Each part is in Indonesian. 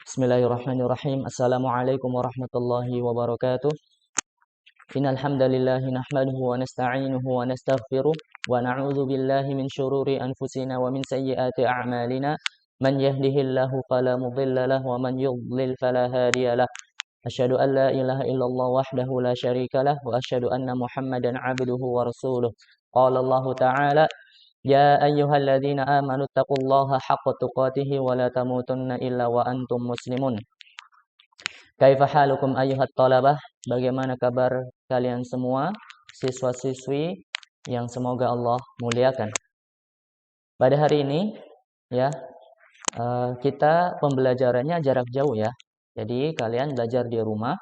Bismillahirrahmanirrahim. Assalamualaikum warahmatullahi wabarakatuh. Innal hamdalillah nahmaduhu wa nasta'inuhu wa nastaghfiruh wa na'udzu billahi min shururi anfusina wa min sayyiati a'malina. Man yahdihillahu fala mudilla lahu wa man yudlil fala hadiya lahu. Asyhadu an la ilaha illallah wahdahu la syarika lah wa asyhadu anna Muhammadan 'abduhu wa rasuluh. Qala Allah ta'ala Ya ayyuhalladzina amanu taqullaha haqqa tuqatih wa la tamutunna illa wa antum muslimun. Kaifa halukum ayyuhat talabah? Bagaimana kabar kalian semua, siswa-siswi yang semoga Allah muliakan. Pada hari ini ya, kita pembelajarannya jarak jauh ya. Jadi kalian belajar di rumah.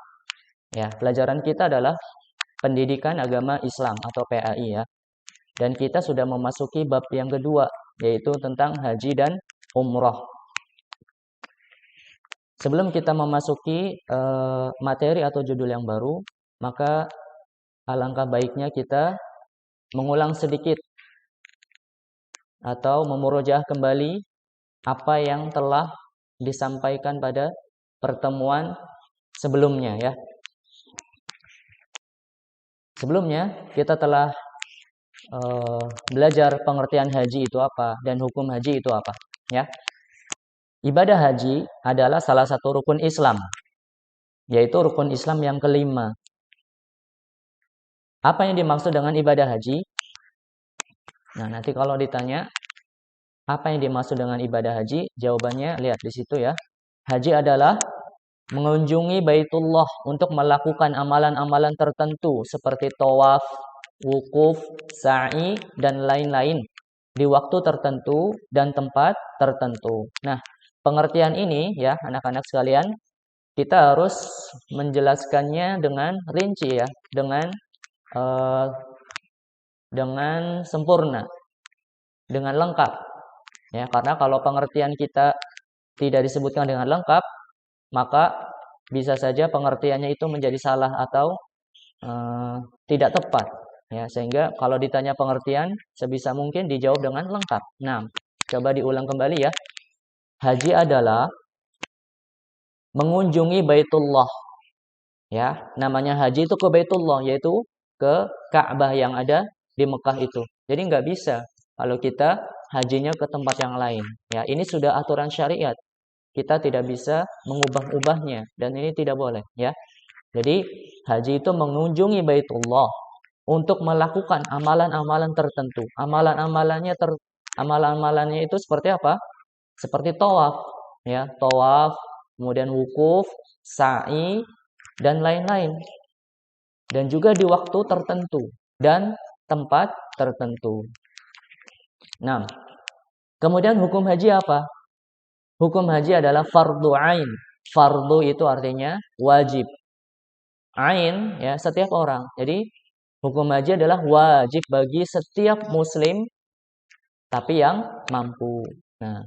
Ya, pelajaran kita adalah Pendidikan Agama Islam atau PAI ya. Dan kita sudah memasuki bab yang kedua, yaitu tentang haji dan umroh. Sebelum kita memasuki materi atau judul yang baru, maka alangkah baiknya kita mengulang sedikit atau memurojaah kembali apa yang telah disampaikan pada pertemuan sebelumnya ya. Sebelumnya kita telah belajar pengertian haji itu apa dan hukum haji itu apa ya. Ibadah haji adalah salah satu rukun Islam, yaitu rukun Islam yang kelima. Apa yang dimaksud dengan ibadah haji? Nah, nanti kalau ditanya apa yang dimaksud dengan ibadah haji, jawabannya lihat di situ ya. Haji adalah mengunjungi Baitullah untuk melakukan amalan-amalan tertentu seperti tawaf, wukuf, sa'i, dan lain-lain di waktu tertentu dan tempat tertentu. Nah, pengertian ini ya anak-anak sekalian, kita harus menjelaskannya dengan rinci ya, dengan sempurna, dengan lengkap. Ya, karena kalau pengertian kita tidak disebutkan dengan lengkap, maka bisa saja pengertiannya itu menjadi salah atau tidak tepat. Ya, sehingga kalau ditanya pengertian, sebisa mungkin dijawab dengan lengkap. Nah, coba diulang kembali ya. Haji adalah mengunjungi Baitullah. Ya, namanya haji itu ke Baitullah, yaitu ke Ka'bah yang ada di Mekah itu. Jadi nggak bisa kalau kita hajinya ke tempat yang lain. Ya, ini sudah aturan syariat. Kita tidak bisa mengubah-ubahnya dan ini tidak boleh. Ya, jadi haji itu mengunjungi Baitullah untuk melakukan amalan-amalan tertentu. Amalan-amalannya itu seperti apa? Seperti tawaf, ya, tawaf, kemudian wukuf, sa'i, dan lain-lain. Dan juga di waktu tertentu dan tempat tertentu. Nah, kemudian hukum haji apa? Hukum haji adalah fardu ain. Fardu itu artinya wajib. Ain ya setiap orang. Jadi hukum haji adalah wajib bagi setiap muslim tapi yang mampu. Nah,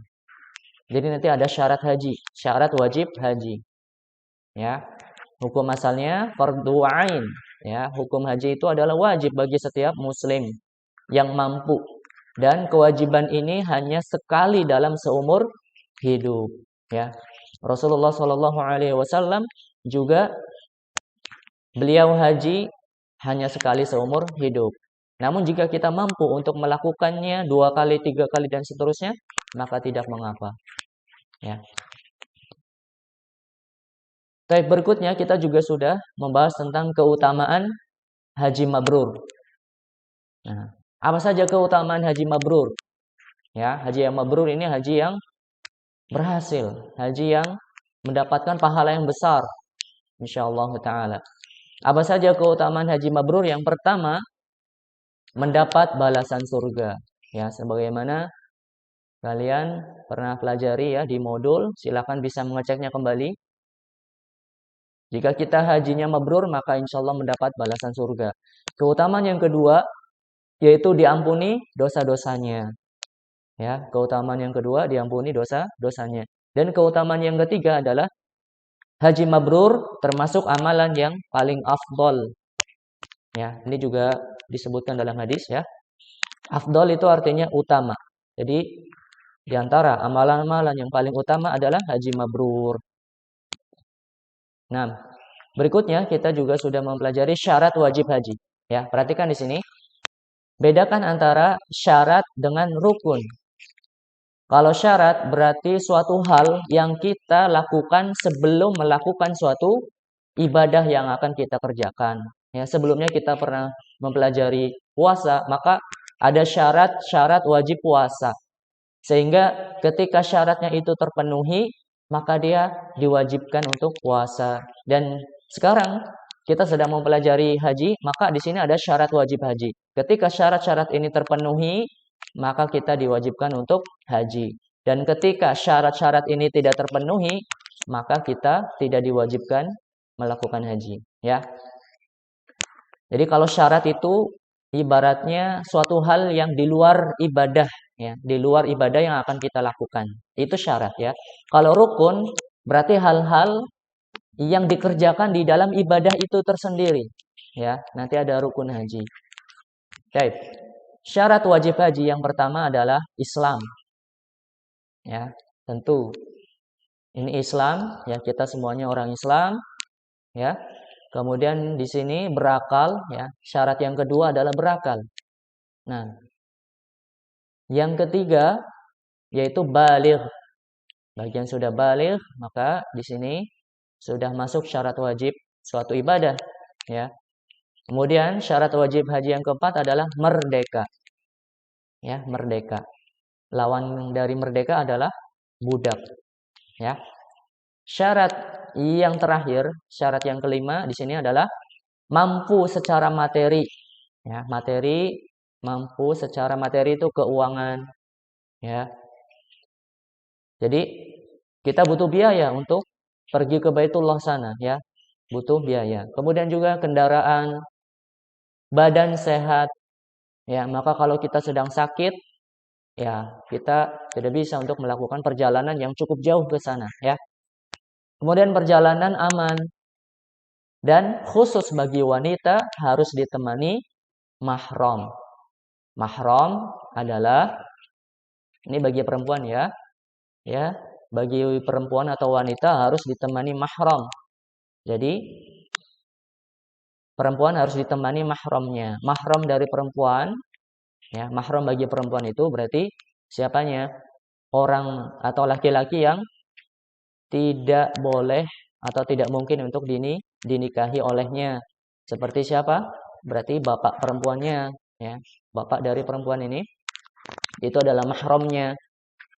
jadi nanti ada syarat haji, syarat wajib haji. Ya. Hukum asalnya fardhu ain, ya. Hukum haji itu adalah wajib bagi setiap muslim yang mampu. Dan kewajiban ini hanya sekali dalam seumur hidup, ya. Rasulullah Shallallahu alaihi wasallam juga beliau haji hanya sekali seumur hidup. Namun jika kita mampu untuk melakukannya 2 kali, 3 kali dan seterusnya, maka tidak mengapa. Ya. Baik, berikutnya kita juga sudah membahas tentang keutamaan haji mabrur. Nah, apa saja keutamaan haji mabrur? Ya, haji yang mabrur ini haji yang berhasil, haji yang mendapatkan pahala yang besar, insyaallah taala. Apa saja keutamaan haji mabrur? Yang pertama, mendapat balasan surga. Ya, sebagaimana kalian pernah pelajari ya di modul, silakan bisa mengeceknya kembali. Jika kita hajinya mabrur, maka insya Allah mendapat balasan surga. Keutamaan yang kedua, yaitu diampuni dosa-dosanya. Ya, keutamaan yang kedua, diampuni dosa-dosanya. Dan keutamaan yang ketiga adalah haji mabrur termasuk amalan yang paling afdol. Ya, ini juga disebutkan dalam hadis ya. Afdol itu artinya utama. Jadi di antara amalan-amalan yang paling utama adalah haji mabrur. Nah, berikutnya kita juga sudah mempelajari syarat wajib haji. Ya, perhatikan di sini. Bedakan antara syarat dengan rukun. Kalau syarat berarti suatu hal yang kita lakukan sebelum melakukan suatu ibadah yang akan kita kerjakan. Ya, sebelumnya kita pernah mempelajari puasa, maka ada syarat-syarat wajib puasa. Sehingga ketika syaratnya itu terpenuhi, maka dia diwajibkan untuk puasa. Dan sekarang kita sedang mempelajari haji, maka di sini ada syarat wajib haji. Ketika syarat-syarat ini terpenuhi, maka kita diwajibkan untuk haji. Dan ketika syarat-syarat ini tidak terpenuhi, maka kita tidak diwajibkan melakukan haji. Ya. Jadi kalau syarat itu ibaratnya suatu hal yang di luar ibadah, ya, di luar ibadah yang akan kita lakukan. Itu syarat, ya. Kalau rukun berarti hal-hal yang dikerjakan di dalam ibadah itu tersendiri, ya. Nanti ada rukun haji. Baik. Syarat wajib haji yang pertama adalah Islam. Ya, tentu. Ini Islam, ya, kita semuanya orang Islam, ya. Kemudian di sini berakal, ya. Syarat yang kedua adalah berakal. Nah, yang ketiga yaitu baligh. Bagi yang sudah baligh, maka di sini sudah masuk syarat wajib suatu ibadah, ya. Kemudian syarat wajib haji yang keempat adalah merdeka. Ya, merdeka. Lawan dari merdeka adalah budak, ya. Syarat yang terakhir, syarat yang kelima di sini adalah mampu secara materi. Ya, materi, mampu secara materi itu keuangan, ya. Jadi kita butuh biaya untuk pergi ke Baitullah sana, ya. Butuh biaya. Kemudian juga kendaraan, badan sehat, ya. Maka kalau kita sedang sakit, ya, kita tidak bisa untuk melakukan perjalanan yang cukup jauh ke sana, ya. Kemudian perjalanan aman. Dan khusus bagi wanita harus ditemani mahram. Mahram adalah, ini bagi perempuan, ya. Ya, bagi perempuan atau wanita harus ditemani mahram. Jadi perempuan harus ditemani mahramnya. Mahram dari perempuan, ya, mahram bagi perempuan itu berarti siapanya? Orang atau laki-laki yang tidak boleh atau tidak mungkin untuk dinikahi olehnya. Seperti siapa? Berarti bapak perempuannya, ya. Bapak dari perempuan ini itu adalah mahramnya.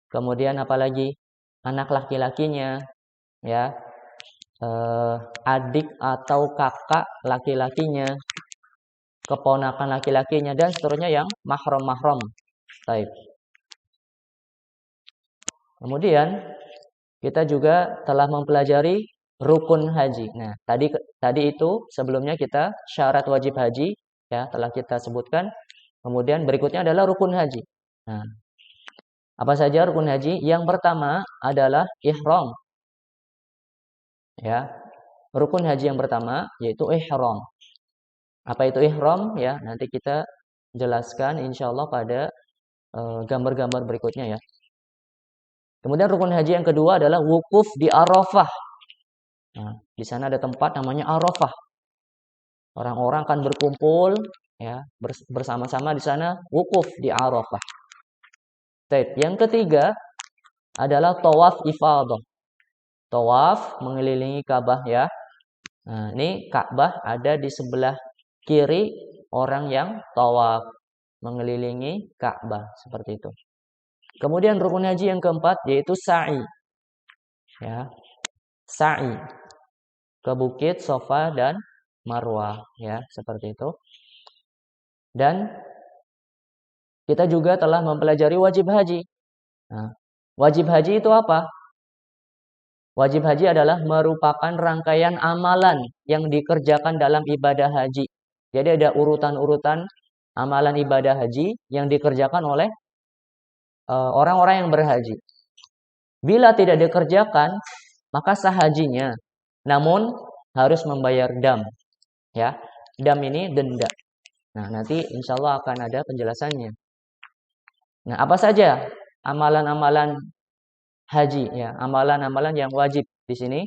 Kemudian apalagi? Anak laki-lakinya, ya. Adik atau kakak laki-lakinya, keponakan laki-lakinya, dan seterusnya yang mahram-mahram. Baik. Kemudian kita juga telah mempelajari rukun haji. Nah, tadi itu sebelumnya kita syarat wajib haji, ya, telah kita sebutkan. Kemudian berikutnya adalah rukun haji. Nah, apa saja rukun haji? Yang pertama adalah ihram. Ya. Rukun haji yang pertama yaitu ihram. Apa itu ihram? Ya, nanti kita jelaskan insyaallah pada gambar-gambar berikutnya, ya. Kemudian rukun haji yang kedua adalah wukuf di Arafah. Nah, di sana ada tempat namanya Arafah. Orang-orang akan berkumpul, ya, bersama-sama di sana wukuf di Arafah. Baik, yang ketiga adalah tawaf ifadah. Tawaf mengelilingi Ka'bah, ya. Nah, ini Ka'bah ada di sebelah kiri orang yang tawaf mengelilingi Ka'bah, seperti itu. Kemudian rukun haji yang keempat yaitu sa'i. Ya. Sa'i ke bukit Safa dan Marwah, ya, seperti itu. Dan kita juga telah mempelajari wajib haji. Nah, wajib haji itu apa? Wajib haji adalah merupakan rangkaian amalan yang dikerjakan dalam ibadah haji. Jadi ada urutan-urutan amalan ibadah haji yang dikerjakan oleh orang-orang yang berhaji. Bila tidak dikerjakan, maka sah hajinya. Namun harus membayar dam, ya. Dam ini denda. Nah, nanti insya Allah akan ada penjelasannya. Nah, apa saja amalan-amalan haji, ya, amalan-amalan yang wajib di sini?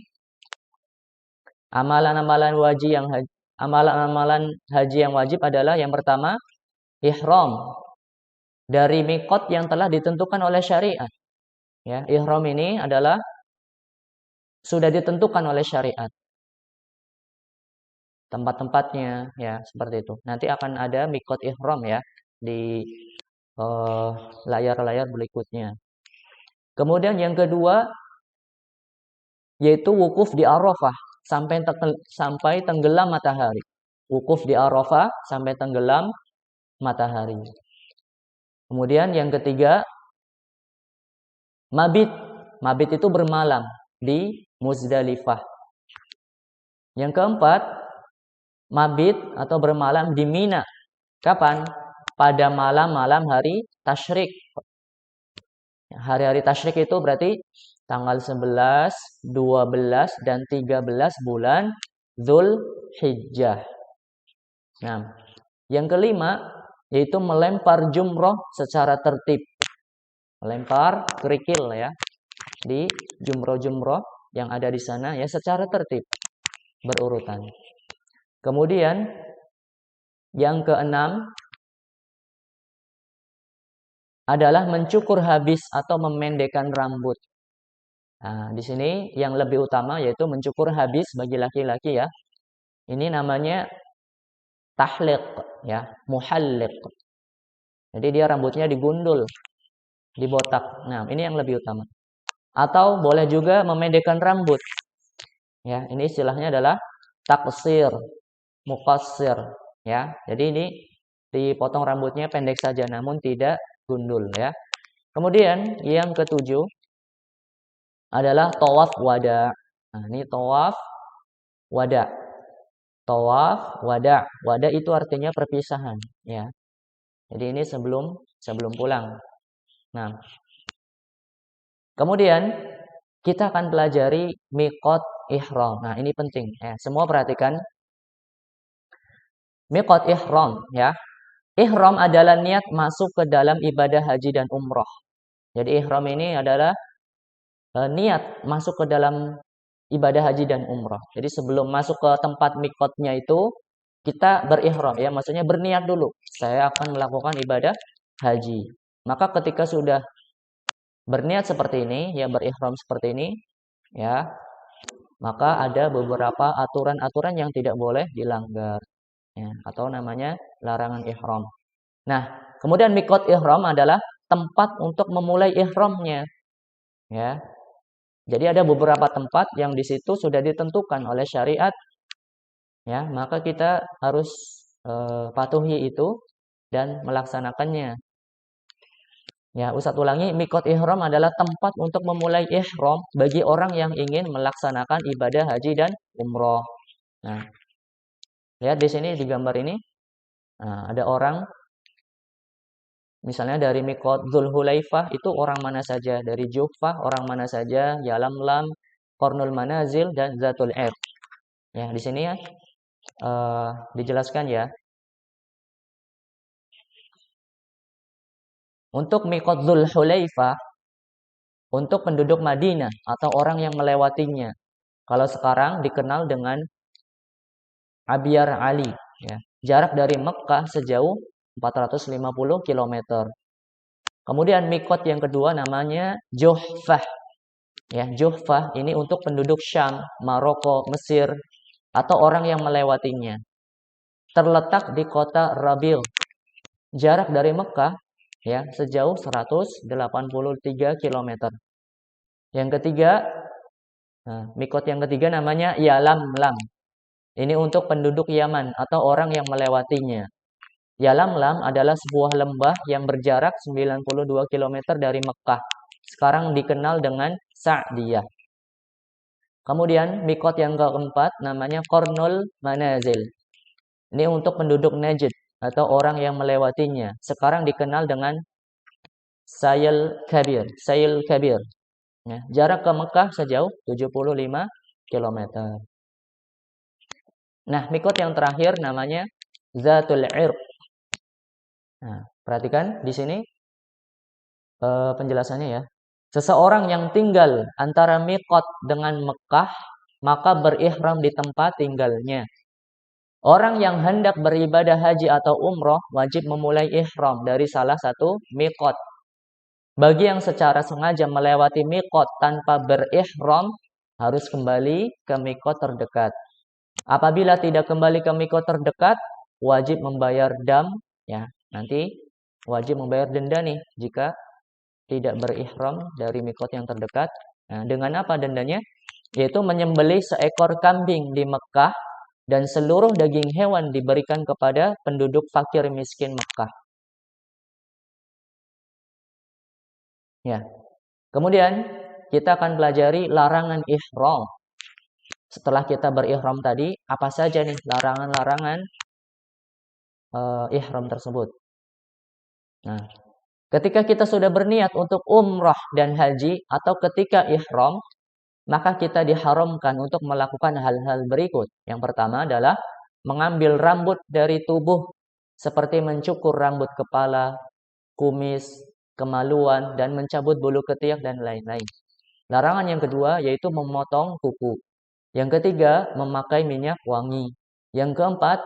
Amalan-amalan wajib yang amalan-amalan haji yang wajib adalah yang pertama ihram dari miqat yang telah ditentukan oleh syariat. Ya, ihram ini adalah sudah ditentukan oleh syariat. Tempat-tempatnya ya seperti itu. Nanti akan ada miqat ihram ya di layar-layar berikutnya. Kemudian yang kedua yaitu wukuf di Arafah sampai tenggelam matahari. Wukuf di Arafah sampai tenggelam matahari. Kemudian yang ketiga mabit. Mabit itu bermalam di Muzdalifah. Yang keempat mabit atau bermalam di Mina. Kapan? Pada malam-malam hari tasyrik. Hari-hari tasyrik itu berarti tanggal 11, 12, dan 13 bulan Dzulhijjah. Nah, yang kelima yaitu melempar jumroh secara tertib. Melempar kerikil ya di jumroh-jumroh yang ada di sana ya secara tertib berurutan. Kemudian yang keenam adalah mencukur habis atau memendekkan rambut. Nah, di sini yang lebih utama yaitu mencukur habis bagi laki-laki ya. Ini namanya tahliq ya, muhalliq. Jadi dia rambutnya digundul, dibotak. Nah, ini yang lebih utama. Atau boleh juga memendekkan rambut. Ya, ini istilahnya adalah taksir, muqassir ya. Jadi ini dipotong rambutnya pendek saja namun tidak gundul ya. Kemudian yang ketujuh adalah tawaf wada. Nah, ini tawaf wada. Tawaf wada. Wada itu artinya perpisahan ya. Jadi ini sebelum pulang. Nah, kemudian kita akan pelajari miqat ihram. Nah, ini penting ya. Semua perhatikan miqat ihram ya. Ihram adalah niat masuk ke dalam ibadah haji dan umroh. Jadi ihram ini adalah niat masuk ke dalam ibadah haji dan umroh. Jadi sebelum masuk ke tempat miqatnya itu kita berihram ya, maksudnya berniat dulu. Saya akan melakukan ibadah haji. Maka ketika sudah berniat seperti ini, ya berihram seperti ini, ya, maka ada beberapa aturan-aturan yang tidak boleh dilanggar, ya, atau namanya larangan ihram. Nah, kemudian miqat ihram adalah tempat untuk memulai ihramnya, ya. Jadi ada beberapa tempat yang di situ sudah ditentukan oleh syariat, ya, maka kita harus patuhi itu dan melaksanakannya. Ya, Ustadz ulangi, miqat ihram adalah tempat untuk memulai ihram bagi orang yang ingin melaksanakan ibadah haji dan umroh. Nah, lihat di sini di gambar ini, nah, ada orang, misalnya dari miqat Dzulhulaifah itu orang mana saja, dari Juhfah orang mana saja, Yalamlam, Qarnul Manazil dan Zatul Irq. Ya, di sini ya dijelaskan ya. Untuk miqat Dzulhulaifah, untuk penduduk Madinah atau orang yang melewatinya. Kalau sekarang dikenal dengan Abyar Ali. Ya. Jarak dari Mekah sejauh 450 km. Kemudian miqat yang kedua namanya Juhfah. Ya, Juhfah ini untuk penduduk Syam, Maroko, Mesir, atau orang yang melewatinya. Terletak di kota Rabil. Jarak dari Mekah ya sejauh 183 km. Yang ketiga, miqat yang ketiga namanya Yalamlam. Ini untuk penduduk Yaman atau orang yang melewatinya. Yalamlam adalah sebuah lembah yang berjarak 92 km dari Mekah. Sekarang dikenal dengan Sa'diyah. Kemudian miqat yang keempat namanya Qarnul Manazil. Ini untuk penduduk Najd atau orang yang melewatinya. Sekarang dikenal dengan Sayil Kabir. Sayil Kabir. Ya, jarak ke Mekah sejauh 75 km. Nah, miqat yang terakhir namanya Zatul Irq. Nah, perhatikan di sini penjelasannya ya. Seseorang yang tinggal antara miqat dengan Mekah maka berihram di tempat tinggalnya. Orang yang hendak beribadah haji atau umroh wajib memulai ihram dari salah satu miqat. Bagi yang secara sengaja melewati miqat tanpa berihram, harus kembali ke miqat terdekat. Apabila tidak kembali ke miqat terdekat, wajib membayar dam, ya. Nanti wajib membayar denda nih jika tidak berihram dari miqat yang terdekat. Nah, dengan apa dendanya? Yaitu menyembelih seekor kambing di Mekah dan seluruh daging hewan diberikan kepada penduduk fakir miskin Mekah. Ya. Kemudian kita akan pelajari larangan ihram. Setelah kita berihram tadi, apa saja nih larangan-larangan ihram tersebut? Nah, ketika kita sudah berniat untuk umrah dan haji atau ketika ihram, maka kita diharamkan untuk melakukan hal-hal berikut. Yang pertama adalah mengambil rambut dari tubuh seperti mencukur rambut kepala, kumis, kemaluan, dan mencabut bulu ketiak dan lain-lain. Larangan yang kedua yaitu memotong kuku. Yang ketiga, memakai minyak wangi. Yang keempat,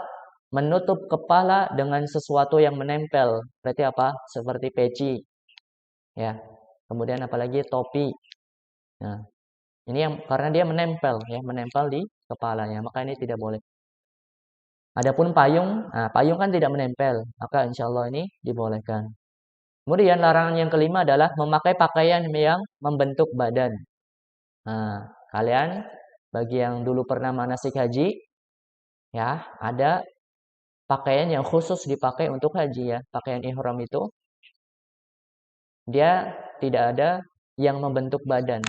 menutup kepala dengan sesuatu yang menempel. Berarti apa? Seperti peci. Ya. Kemudian apalagi topi. Nah, ini yang karena dia menempel ya, menempel di kepalanya, maka ini tidak boleh. Adapun payung, nah payung kan tidak menempel, maka insya Allah ini dibolehkan. Kemudian larangan yang kelima adalah memakai pakaian yang membentuk badan. Nah, kalian bagi yang dulu pernah manasik haji, ya ada pakaian yang khusus dipakai untuk haji ya, pakaian ihram itu dia tidak ada yang membentuk badan,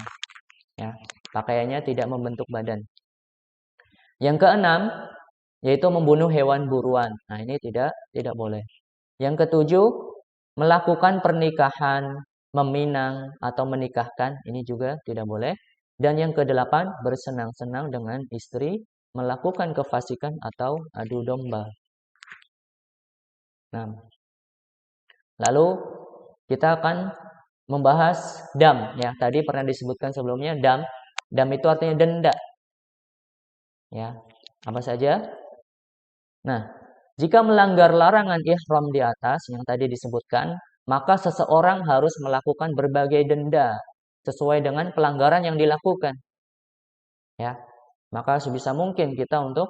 ya pakaiannya tidak membentuk badan. Yang keenam yaitu membunuh hewan buruan. Nah, ini tidak boleh. Yang ketujuh, melakukan pernikahan, meminang atau menikahkan, ini juga tidak boleh. Dan yang kedelapan, bersenang-senang dengan istri, melakukan kefasikan atau adu domba. Nah, lalu kita akan membahas dam ya. Tadi pernah disebutkan sebelumnya dam. Dam itu artinya denda. Ya, apa saja? Nah, jika melanggar larangan ihram di atas yang tadi disebutkan, maka seseorang harus melakukan berbagai denda sesuai dengan pelanggaran yang dilakukan. Ya. Maka sebisa mungkin kita untuk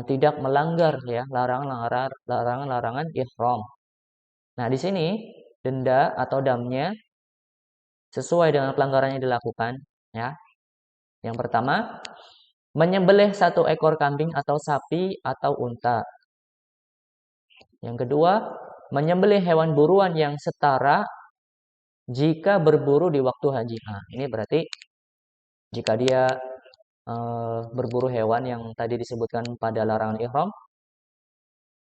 tidak melanggar ya larangan-larangan ihram. Nah, di sini denda atau damnya sesuai dengan pelanggaran yang dilakukan ya. Yang pertama, menyembelih satu ekor kambing atau sapi atau unta. Yang kedua, menyembelih hewan buruan yang setara jika berburu di waktu haji. Nah, ini berarti jika dia berburu hewan yang tadi disebutkan pada larangan ihram,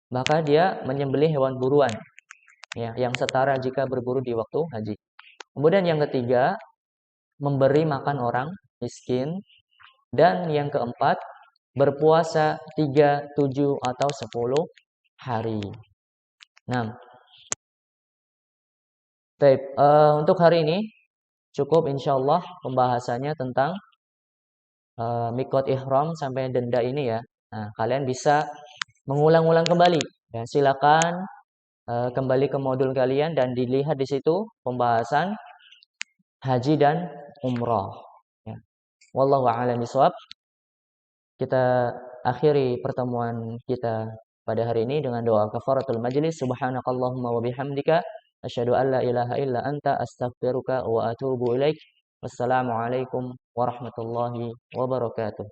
maka dia menyembelih hewan buruan ya, yang setara jika berburu di waktu haji. Kemudian yang ketiga, memberi makan orang miskin. Dan yang keempat, berpuasa 3, 7, atau 10 hari. Nah, untuk hari ini cukup insyaallah pembahasannya tentang miqat ihram sampai denda ini ya. Nah, kalian bisa mengulang-ulang kembali. Ya, silakan kembali ke modul kalian dan dilihat di situ pembahasan haji dan umrah. Ya. Wallahu a'lam bishawab. Kita akhiri pertemuan kita pada hari ini dengan doa kafaratul majlis. Subhanakallahumma wa bihamdika asyhadu an la ilaha illa anta astaghfiruka wa atubu ilaik. Wassalamualaikum warahmatullahi wabarakatuh.